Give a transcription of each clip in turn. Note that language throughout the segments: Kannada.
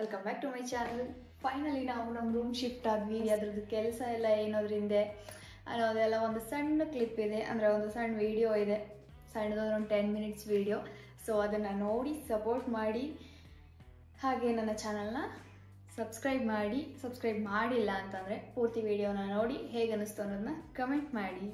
Welcome back to my channel. Finally ನಾವು ನಮ್ಮ ರೂಮ್ ಶಿಫ್ಟ್ ಆದ್ವಿ. ಅದ್ರದ್ದು ಕೆಲಸ ಎಲ್ಲ ಏನೋದ್ರಿಂದ ಅನ್ನೋದೆಲ್ಲ ಒಂದು ಸಣ್ಣ ಕ್ಲಿಪ್ ಇದೆ, ಅಂದರೆ ಒಂದು ಸಣ್ಣ ವಿಡಿಯೋ ಇದೆ, ಸಣ್ಣದೊಂದು ಒಂದು 10 ಮಿನಿಟ್ಸ್ ವಿಡಿಯೋ. ಸೊ ಅದನ್ನು ನೋಡಿ ಸಪೋರ್ಟ್ ಮಾಡಿ, ಹಾಗೆ ನನ್ನ ಚಾನಲ್ನ ಸಬ್ಸ್ಕ್ರೈಬ್ ಮಾಡಿ. ಸಬ್ಸ್ಕ್ರೈಬ್ ಮಾಡಿಲ್ಲ ಅಂತಂದರೆ ಪೂರ್ತಿ ವಿಡಿಯೋನ ನೋಡಿ ಹೇಗೆ ಅನ್ನಿಸ್ತು ಅನ್ನೋದನ್ನ ಕಮೆಂಟ್ ಮಾಡಿ.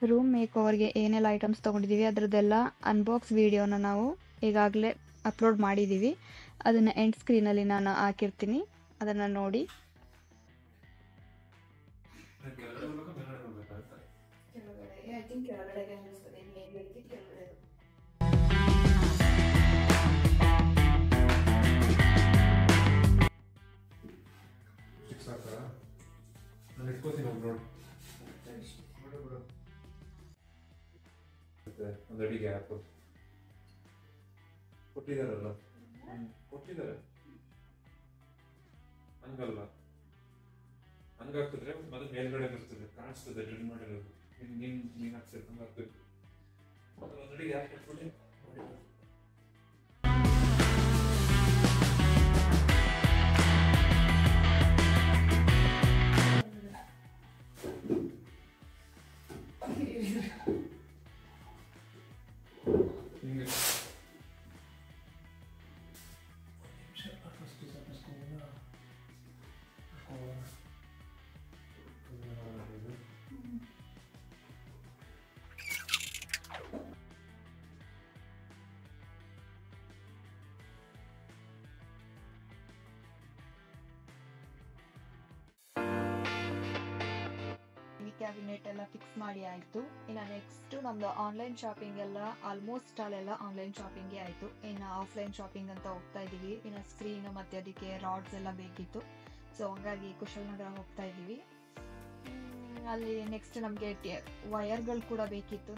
ರೂಮ್ ಮೇಕ್ ಓವರ್ಗೆ ಏನೆಲ್ಲ ಐಟಮ್ಸ್ ತೊಗೊಂಡಿದ್ದೀವಿ ಅದರದ್ದೆಲ್ಲ ಅನ್ಬಾಕ್ಸ್ ವಿಡಿಯೋನ ನಾವು ಈಗಾಗಲೇ ಅಪ್ಲೋಡ್ ಮಾಡಿದ್ದೀವಿ. ಅದನ್ನು ಎಂಡ್ ಸ್ಕ್ರೀನಲ್ಲಿ ನಾನು ಹಾಕಿರ್ತೀನಿ, ಅದನ್ನು ನೋಡಿ. ಒಂದಡಿ ಗ್ಯಾಪ್ ಕೊಟ್ಟಿದಾರಲ್ಲ, ಕೊಟ್ಟಿದ್ದಾರೆ ಹಂಗಲ್ಲ, ಹಂಗಾಗ್ತಿದ್ರೆ ಮೊದಲು ಮೇಲ್ಗಡೆ ಬರ್ತದೆ, ಕಾಣಿಸ್ತದೆ ಡ್ರಿಲ್ ಮಾಡಿರೋದು. ನೀನ್ ಹಾಕ್ಸಿದ್ರೆ ಹಂಗಾಗ್ಬೇಕು. ಒಂದಡಿ ಗ್ಯಾಪ್ ಕೊಟ್ಬಿಟ್ಟು ಕ್ಯಾಬಿನೆಟ್ ಎಲ್ಲ ಫಿಕ್ಸ್ ಮಾಡಿ ಆಯಿತು. ಇನ್ನು ನೆಕ್ಸ್ಟು ನಮ್ಮದು ಆನ್ಲೈನ್ ಶಾಪಿಂಗ್ ಎಲ್ಲ ಆಲ್ಮೋಸ್ಟ್ ಅಲ್ಲೆಲ್ಲ ಆನ್ಲೈನ್ ಶಾಪಿಂಗೇ ಆಯಿತು. ಇನ್ನು ಆಫ್ಲೈನ್ ಶಾಪಿಂಗ್ ಅಂತ ಹೋಗ್ತಾ ಇದ್ದೀವಿ. ಇನ್ನು ಸ್ಕ್ರೀನು ಮತ್ತು ಅದಕ್ಕೆ ರಾಡ್ಸ್ ಎಲ್ಲ ಬೇಕಿತ್ತು. ಸೊ ಹಂಗಾಗಿ ಕುಶಾಲನಗರ ಹೋಗ್ತಾ ಇದ್ದೀವಿ. ಅಲ್ಲಿ ನೆಕ್ಸ್ಟ್ ನಮಗೆ ವಯರ್ಗಳು ಕೂಡ ಬೇಕಿತ್ತು.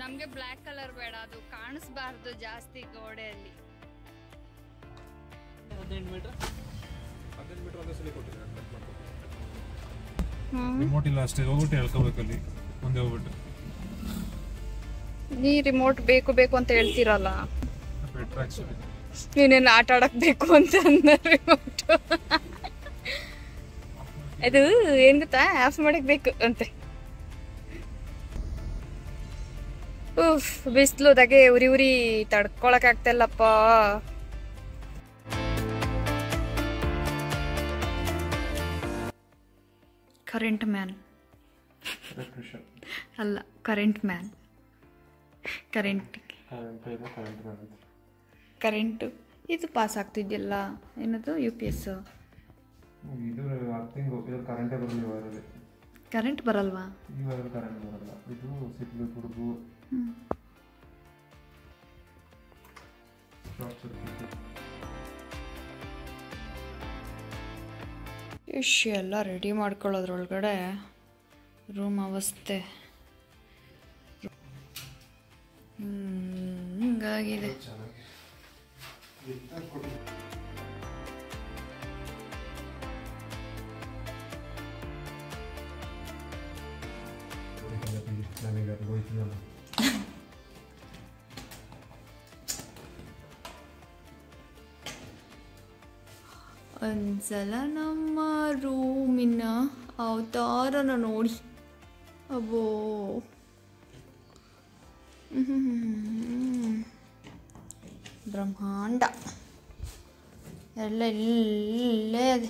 ನಮಗೆ ಬ್ಲ್ಯಾಕ್ ಕಲರ್ ಬೇಡ, ಅದು ಕಾಣಿಸ್ಬಾರ್ದು ಜಾಸ್ತಿ ಗೋಡೆಯಲ್ಲಿ. 15 ಮೀಟರ್ ಒಂದೇ ಸಲ ಕೊಟ್ಟಿದ್ದಾರೆ. ರಿಮೋಟ್ ಇಲ್ಲ ಅಷ್ಟೇ, ಹೋಗ್ಬಿಟ್ಟು ಹೇಳ್ಕೋಬೇಕಲ್ಲಿ ಮುಂದೆ ಹೋಗ್ಬಿಟ್ಟು. ನೀ ರಿಮೋಟ್ ಬೇಕು ಬೇಕು ಅಂತ ಹೇಳ್ತೀರಲ್ಲ, ನೀನೇನು ಆಟ ಆಡಕ್ ಬೇಕು ಅಂತ ಅಂದ ರಿಮೋಟ್. ಅದು ಏನ್ ಗೊತ್ತಾ, ಆಫ್ ಮಾಡಕ್ ಬೇಕು ಅಂತೆ. ಬಿಸಿಲು ದಾಗೆ ಉರಿ ಉರಿ ತಡ್ಕೊಳಕ್ ಆಗ್ತಿಲ್ಲಪ್ಪ. ಕರೆಂಟ್ ಮ್ಯಾನ್ ಅಲ್ಲ, ಕರೆಂಟ್ ಮ್ಯಾನ್. ಕರೆಂಟು ಇದು ಪಾಸ್ ಆಗ್ತಿದ್ಯಲ್ಲ, ಏನದು UPS. ಕರೆಂಟ್ ಬರಲ್ವಾ? ಎಲ್ಲ ರೆಡಿ ಮಾಡ್ಕೊಳ್ಳೋದ್ರೊಳಗಡೆ ರೂಮ್ ಅವಸ್ಥೆ ಹಿಂಗಾಗಿದೆ. ಒಂದ್ಸಲ ನಮ್ಮ ರೂಮಿನ ಅವತಾರನ ನೋಡಿ, ಅಬ್ಬೋ ಬ್ರಹ್ಮಾಂಡ ಎಲ್ಲ ಇಲ್ಲೇ ಅದೆ.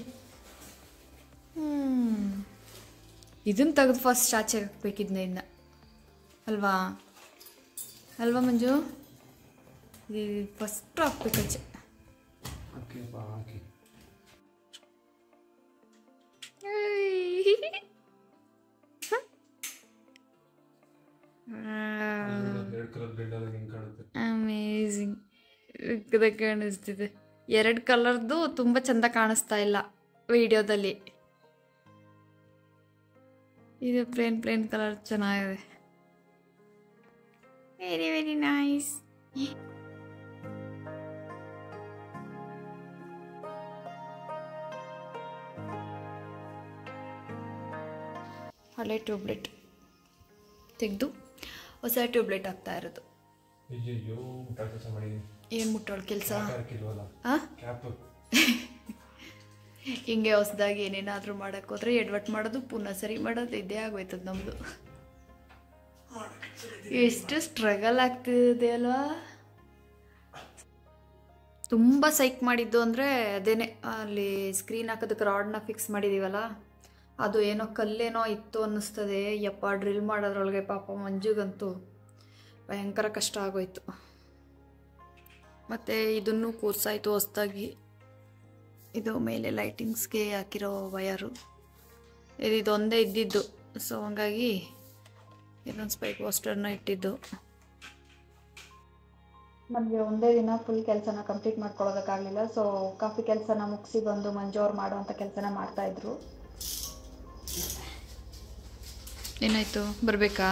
ಇದನ್ನು ತೆಗೆದು ಫಸ್ಟ್ ಆಚೆ ಹಾಕ್ಬೇಕಿದ್ನ ಇನ್ನು, ಅಲ್ವಾ ಅಲ್ವಾ ಮಂಜು? ಇದು ಫಸ್ಟ್ ಹಾಕ್ಬೇಕಚ್ಚೆ. ಅಮೇಝಿಂಗ್ ಕಾಣಿಸ್ತಿದೆ. 2 ಕಲರ್ದು ತುಂಬ ಚಂದ ಕಾಣಿಸ್ತಾ ಇಲ್ಲ ವಿಡಿಯೋದಲ್ಲಿ. ಇದು ಪ್ಲೇನ್ ಕಲರ್ ಚೆನ್ನಾಗಿದೆ. Very very nice. ಹಳೆ ಟ್ಯೂಬ್ಲೆಟ್ ತೆಗೆದು ಹೊಸ ಟ್ಯೂಬ್ಲೆಟ್ ಆಗ್ತಾ ಇರೋದು. ಅಯ್ಯೋ ಕೆಲಸ ಮಾಡಿ ಏನು ಮುಟ್ಟೋಳು ಕೆಲಸ ಹಾಂ ಹಿಂಗೆ ಹೊಸದಾಗಿ ಏನೇನಾದರೂ ಮಾಡೋಕ್ಕೆ ಹೋದ್ರೆ ಎಡ್ವರ್ಟ್ ಮಾಡೋದು ಪುನಃ ಸರಿ ಮಾಡೋದು ಇದೇ ಆಗೋಯ್ತದ ನಮ್ಮದು. ಎಷ್ಟು ಸ್ಟ್ರಗಲ್ ಆಗ್ತಿದೆ ಅಲ್ವಾ. ತುಂಬ ಸೈಕ್ ಮಾಡಿದ್ದು ಅಂದರೆ ಅದೇನೆ ಅಲ್ಲಿ ಸ್ಕ್ರೀನ್ ಹಾಕೋದಕ್ಕೆ ರಾಡ್ನ ಫಿಕ್ಸ್ ಮಾಡಿದ್ದೀವಲ್ಲ, ಅದು ಏನೋ ಕಲ್ಲೇನೋ ಇತ್ತು ಅನ್ನಿಸ್ತದೆ. ಯಪ್ಪ ಡ್ರಿಲ್ ಮಾಡೋದ್ರೊಳಗೆ ಪಾಪ ಮಂಜುಗಂತೂ ಭಯಂಕರ ಕಷ್ಟ ಆಗೋಯ್ತು. ಮತ್ತು ಇದನ್ನು ಕೂರ್ಸಾಯ್ತು ಹೊಸ್ದಾಗಿ. ಇದು ಮೇಲೆ ಲೈಟಿಂಗ್ಸ್ಗೆ ಹಾಕಿರೋ ವಯರು, ಇದೊಂದೇ ಇದ್ದಿದ್ದು. ಸೊ ಹಂಗಾಗಿ ಇದೊಂದು ಸ್ಪೈಕ್ ಪೋಸ್ಟರ್ನ ಇಟ್ಟಿದ್ದು. ನಮಗೆ ಒಂದೇ ದಿನ ಫುಲ್ ಕೆಲಸನ ಕಂಪ್ಲೀಟ್ ಮಾಡ್ಕೊಳ್ಳೋದಕ್ಕಾಗಲಿಲ್ಲ. ಸೊ ಕಾಫಿ ಕೆಲಸನ ಮುಗಿಸಿ ಬಂದು ಮಂಜು ಅವ್ರು ಮಾಡುವಂಥ ಕೆಲಸನ ಮಾಡ್ತಾಯಿದ್ರು. ಏನಾಯಿತು, ಬರಬೇಕಾ?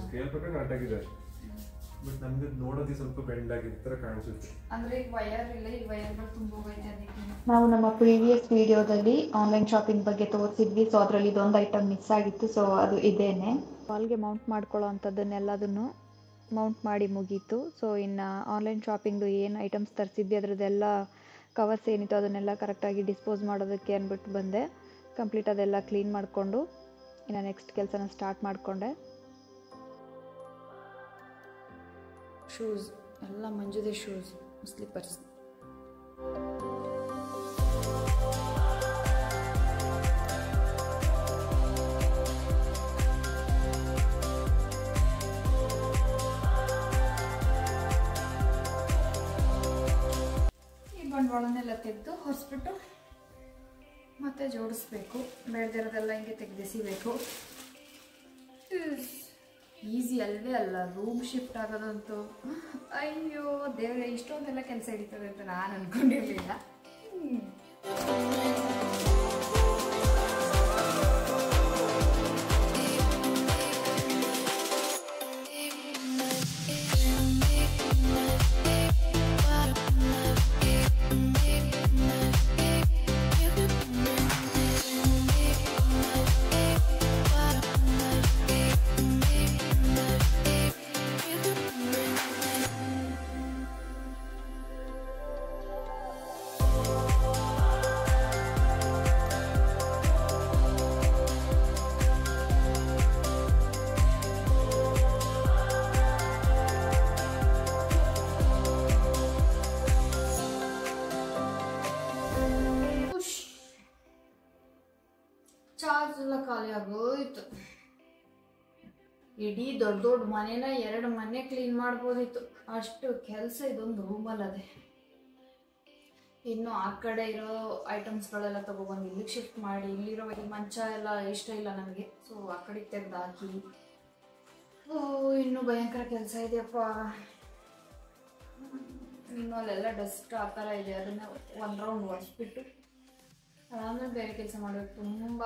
ಸ್ಕೇಲ್ ಪ್ರಕಾರ ಕರೆಕ್ಟ್ ಆಗಿದೆ, ಬಟ್ ನಮ್ಗೆ ನೋಡೋದು ಸ್ವಲ್ಪ ಬೆಂಡ್ ಆಗಿದ್ದ ಥರ ಕಾಣಿಸುತ್ತೆ. ಅಂದರೆ ಈಗ ವಯರ್ ಇಲ್ಲ, ಈ ವಯರ್ಗಳು ತುಂಬ ಹೋಗೈತೆ. ಅದಕ್ಕೆ ನಾವು ನಮ್ಮ ಪ್ರೀವಿಯಸ್ ವಿಡಿಯೋದಲ್ಲಿ ಆನ್ಲೈನ್ ಶಾಪಿಂಗ್ ಬಗ್ಗೆ ತೋರಿಸಿದ್ವಿ. ಸೊ ಅದರಲ್ಲಿ ಇದೊಂದು ಐಟಮ್ ಮಿಸ್ ಆಗಿತ್ತು. ಸೊ ಅದು ಇದೇನೆ, ವಾಲ್ಗೆ ಮೌಂಟ್ ಮಾಡ್ಕೊಳ್ಳೋ ಅಂಥದ್ದನ್ನೆಲ್ಲದನ್ನು ಮೌಂಟ್ ಮಾಡಿ ಮುಗೀತು. ಸೊ ಇನ್ನು ಆನ್ಲೈನ್ ಶಾಪಿಂಗ್ದು ಏನು ಐಟಮ್ಸ್ ತರಿಸಿದ್ವಿ ಅದರದ್ದೆಲ್ಲ ಕವರ್ಸ್ ಏನಿತ್ತು ಅದನ್ನೆಲ್ಲ ಕರೆಕ್ಟಾಗಿ ಡಿಸ್ಪೋಸ್ ಮಾಡೋದಕ್ಕೆ ಅಂದ್ಬಿಟ್ಟು ಬಂದೆ. ಕಂಪ್ಲೀಟ್ ಅದೆಲ್ಲ ಕ್ಲೀನ್ ಮಾಡಿಕೊಂಡು ಇನ್ನು ನೆಕ್ಸ್ಟ್ ಕೆಲಸನ ಸ್ಟಾರ್ಟ್ ಮಾಡಿಕೊಂಡೆ. ಶೂಸ್ ಎಲ್ಲ ಮಂಜುದೇ ಶೂಸ್, ಸ್ಲಿಪ್ಪರ್ಸ್. ಈ ಬಂಡವಾಳನೆಲ್ಲ ತೆಗೆದು ಹೊರಿಸ್ಬಿಟ್ಟು ಮತ್ತೆ ಜೋಡಿಸ್ಬೇಕು. ಬೆಳೆದಿರೋದೆಲ್ಲ ಹಿಂಗೆ ತೆಗೆದಿಸಿಬೇಕು. ಈಸಿ ಅಲ್ಲವೇ ಅಲ್ಲ ರೂಮ್ ಶಿಫ್ಟ್ ಆಗೋದಂತೂ. ಅಯ್ಯೋ ದೇವರೇ, ಇಷ್ಟೊಂದೆಲ್ಲ ಕೆಲಸ ಹಿಡಿತದೆ ಅಂತ ನಾನು ಅಂದ್ಕೊಂಡಿರಲಿಲ್ಲ. ಚಾರ್ಜ್ ಎಲ್ಲ ಖಾಲಿ ಆಗೋಯ್ತು. ಇಡೀ ದೊಡ್ಡ ದೊಡ್ಡ ಮನೆನ 2 ಮನೆ ಕ್ಲೀನ್ ಮಾಡ್ಬೋದಿತ್ತು, ಅಷ್ಟು ಕೆಲಸ ಇದೊಂದು ರೂಮಲ್ಲಿ ಅದೇ. ಇನ್ನು ಆ ಕಡೆ ಇರೋ ಐಟಮ್ಸ್ಗಳೆಲ್ಲ ತಗೊಬಂದು ಇಲ್ಲಿಗೆ ಶಿಫ್ಟ್ ಮಾಡಿ, ಇಲ್ಲಿರೋ ಈ ಮಂಚ ಎಲ್ಲ ಇಷ್ಟ ಇಲ್ಲ ನನಗೆ. ಸೊ ಆ ಕಡೆಗೆ ತೆಗೆದು ಹಾಕಿ, ಇನ್ನೂ ಭಯಂಕರ ಕೆಲಸ ಇದೆಯಪ್ಪ. ಇನ್ನು ಅಲ್ಲೆಲ್ಲ ಡಸ್ಟ್ ಆ ಥರ ಇದೆ, ಅದನ್ನು ಒಂದು ರೌಂಡ್ ಒರೆಸ್ಬಿಟ್ಟು ಆಮೇಲೆ ಬೇರೆ ಕೆಲಸ ಮಾಡಬೇಕು. ತುಂಬ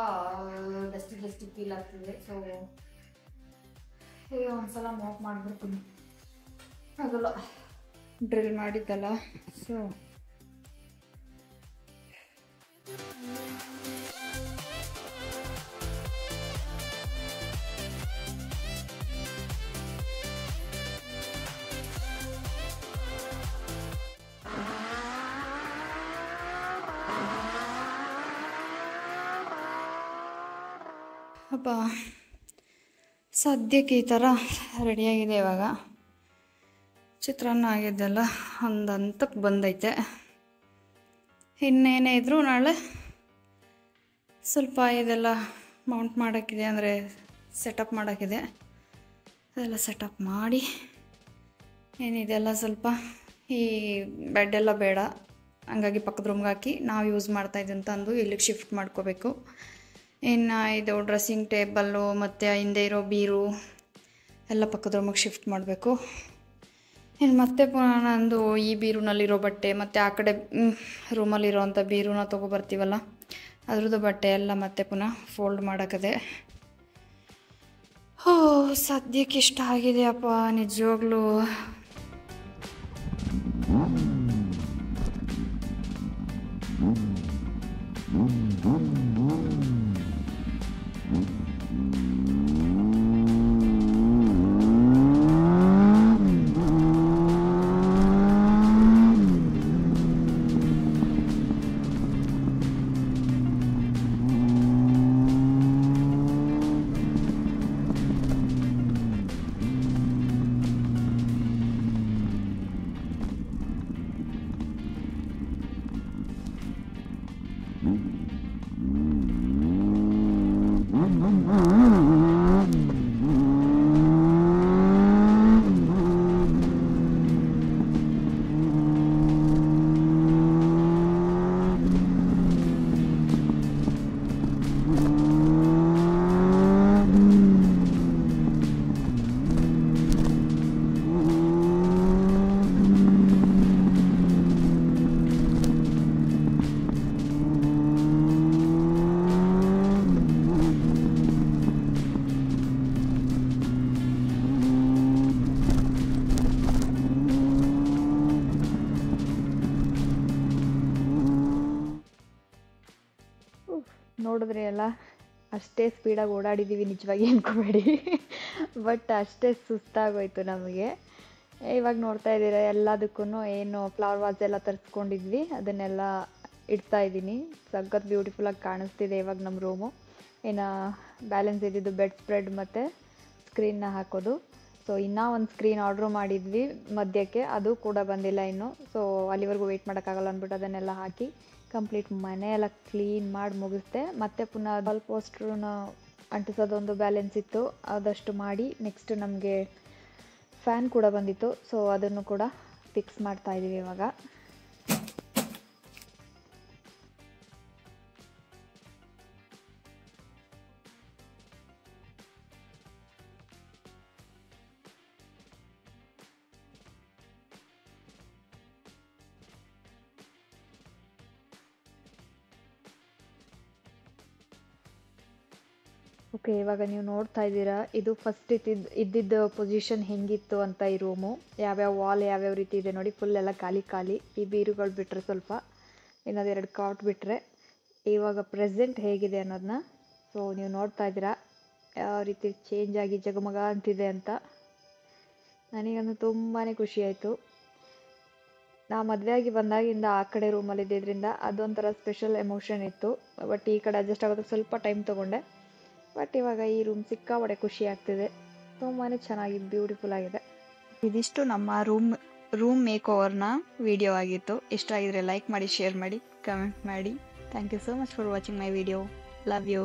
ಡಸ್ಟಿ ಫೀಲ್ ಆಗ್ತಿದೆ. ಸೊ ಈಗ ಒಂದ್ಸಲ ಮಾಪ್ ಮಾಡಿಬಿಡ್ತೀನಿ. ಆಗಲ್ಲ, ಡ್ರಿಲ್ ಮಾಡಿದ್ದಲ್ಲ. ಸೊ ಅಪ್ಪ ಸದ್ಯಕ್ಕೆ ಈ ಥರ ರೆಡಿಯಾಗಿದೆ. ಇವಾಗ ಚಿತ್ರಾನ್ನ ಆಗಿದ್ದೆಲ್ಲ ಒಂದು ಹಂತಕ್ಕೆ ಬಂದೈತೆ. ಇನ್ನೇನೇ ಇದ್ದರೂ ನಾಳೆ ಸ್ವಲ್ಪ ಇದೆಲ್ಲ ಮೌಂಟ್ ಮಾಡೋಕ್ಕಿದೆ, ಅಂದರೆ ಸೆಟಪ್ ಮಾಡೋಕ್ಕಿದೆ. ಅದೆಲ್ಲ ಸೆಟಪ್ ಮಾಡಿ ಏನಿದೆಲ್ಲ ಸ್ವಲ್ಪ ಈ ಬೆಡ್ಡೆಲ್ಲ ಬೇಡ, ಹಂಗಾಗಿ ಪಕ್ಕದ ರೂಮ್ಗೆ ಹಾಕಿ ನಾವು ಯೂಸ್ ಮಾಡ್ತಾಯಿದ್ದಂತ ತಂದು ಇಲ್ಲಿಗೆ ಶಿಫ್ಟ್ ಮಾಡ್ಕೋಬೇಕು. ಇನ್ನು ಇದು ಡ್ರೆಸ್ಸಿಂಗ್ ಟೇಬಲ್ಲು ಮತ್ತು ಹಿಂದೆ ಇರೋ ಬೀರು ಎಲ್ಲ ಪಕ್ಕದ ರೂಮಿಗೆ ಶಿಫ್ಟ್ ಮಾಡಬೇಕು. ಇನ್ನು ಮತ್ತೆ ಪುನಃ ನಂದು ಈ ಬೀರುನಲ್ಲಿರೋ ಬಟ್ಟೆ ಮತ್ತು ಆ ಕಡೆ ರೂಮಲ್ಲಿರೋವಂಥ ಬೀರುನ ತೊಗೊಬರ್ತೀವಲ್ಲ, ಅದ್ರದ್ದು ಬಟ್ಟೆ ಎಲ್ಲ ಮತ್ತೆ ಪುನಃ ಫೋಲ್ಡ್ ಮಾಡೋಕ್ಕದೆ. ಹೋ ಸದ್ಯಕ್ಕೆ ಇಷ್ಟ ಆಗಿದೆಯಪ್ಪ ನಿಜವಾಗ್ಲೂ. ನೋಡಿದ್ರಿ ಅಲ್ಲ, ಅಷ್ಟೇ ಸ್ಪೀಡಾಗಿ ಓಡಾಡಿದ್ದೀವಿ ನಿಜವಾಗಿ ಅನ್ಕೋಬೇಡಿ. ಬಟ್ ಅಷ್ಟೇ ಸುಸ್ತಾಗೋಯ್ತು ನಮಗೆ. ಇವಾಗ ನೋಡ್ತಾ ಇದ್ದೀರಾ ಎಲ್ಲದಕ್ಕೂ ಏನು ಫ್ಲವರ್ ವಾಸ್ ಎಲ್ಲ ತರಿಸ್ಕೊಂಡಿದ್ವಿ ಅದನ್ನೆಲ್ಲ ಇಡ್ತಾ ಇದ್ದೀನಿ. ಸಖತ್ ಬ್ಯೂಟಿಫುಲ್ಲಾಗಿ ಕಾಣಿಸ್ತಿದೆ ಇವಾಗ ನಮ್ಮ ರೂಮು. ಇನ್ನು ಬ್ಯಾಲೆನ್ಸ್ ಇದ್ದಿದ್ದು ಬೆಡ್ ಸ್ಪ್ರೆಡ್ ಮತ್ತು ಸ್ಕ್ರೀನ್ನ ಹಾಕೋದು. ಸೊ ಇನ್ನೂ ಒಂದು ಸ್ಕ್ರೀನ್ ಆರ್ಡ್ರ್ ಮಾಡಿದ್ವಿ ಮಧ್ಯಕ್ಕೆ, ಅದು ಕೂಡ ಬಂದಿಲ್ಲ ಇನ್ನು. ಸೊ ಅಲ್ಲಿವರೆಗೂ ವೆಯ್ಟ್ ಮಾಡೋಕ್ಕಾಗಲ್ಲ ಅಂದ್ಬಿಟ್ಟು ಅದನ್ನೆಲ್ಲ ಹಾಕಿ ಕಂಪ್ಲೀಟ್ ಮನೆ ಎಲ್ಲ ಕ್ಲೀನ್ ಮಾಡಿ ಮುಗಿಸ್ದೆ. ಮತ್ತೆ ಪುನಃ ವಾಲ್ ಪೋಸ್ಟ್ರನ್ನ ಅಂಟಿಸೋದೊಂದು ಬ್ಯಾಲೆನ್ಸ್ ಇತ್ತು, ಆದಷ್ಟು ಮಾಡಿ ನೆಕ್ಸ್ಟ್ ನಮಗೆ ಫ್ಯಾನ್ ಕೂಡ ಬಂದಿತ್ತು. ಸೊ ಅದನ್ನು ಕೂಡ ಫಿಕ್ಸ್ ಮಾಡ್ತಾ ಇದ್ದೀವಿ ಇವಾಗ. ಓಕೆ, ಇವಾಗ ನೀವು ನೋಡ್ತಾ ಇದ್ದೀರಾ ಇದು ಫಸ್ಟ್ ಇದ್ದಿದ್ದ ಪೊಸಿಷನ್ ಹೆಂಗಿತ್ತು ಅಂತ. ಈ ರೂಮು ಯಾವ್ಯಾವ ವಾಲ್ ಯಾವ್ಯಾವ ರೀತಿ ಇದೆ ನೋಡಿ, ಫುಲ್ ಎಲ್ಲ ಖಾಲಿ ಖಾಲಿ. ಈ ಬೀರುಗಳು ಬಿಟ್ಟರೆ ಸ್ವಲ್ಪ, ಇನ್ನೊಂದು 2 ಕಾಟ್ ಬಿಟ್ಟರೆ ಇವಾಗ ಪ್ರೆಸೆಂಟ್ ಹೇಗಿದೆ ಅನ್ನೋದನ್ನ ಸೊ ನೀವು ನೋಡ್ತಾ ಇದ್ದೀರಾ ಯಾವ ರೀತಿ ಚೇಂಜ್ ಆಗಿ ಜಗಮಗ ಅಂತಿದೆ ಅಂತ. ನನಗಂತೂ ತುಂಬಾ ಖುಷಿ ಆಯಿತು. ನಾ ಮದುವೆಯಾಗಿ ಬಂದಾಗಿಂದ ಆ ಕಡೆ ರೂಮಲ್ಲಿ ಇದ್ದಿದ್ದರಿಂದ ಅದೊಂಥರ ಸ್ಪೆಷಲ್ ಎಮೋಷನ್ ಇತ್ತು. ಬಟ್ ಈ ಕಡೆ ಅಡ್ಜಸ್ಟ್ ಆಗೋದಕ್ಕೆ ಸ್ವಲ್ಪ ಟೈಮ್ ತೊಗೊಂಡೆ. ಬಟ್ ಇವಾಗ ಈ ರೂಮ್ ಸಿಕ್ಕಾಪಟ್ಟೆ ಖುಷಿ ಆಗ್ತಿದೆ. ತುಂಬಾ ಚೆನ್ನಾಗಿ ಬ್ಯೂಟಿಫುಲ್ ಆಗಿದೆ. ಇದಿಷ್ಟು ನಮ್ಮ ರೂಮ್ ಮೇಕ್ ಓವರ್ನ ವಿಡಿಯೋ ಆಗಿತ್ತು. ಇಷ್ಟ ಆಗಿದ್ರೆ ಲೈಕ್ ಮಾಡಿ, ಶೇರ್ ಮಾಡಿ, ಕಮೆಂಟ್ ಮಾಡಿ. Thank you so much for watching my video. Love you.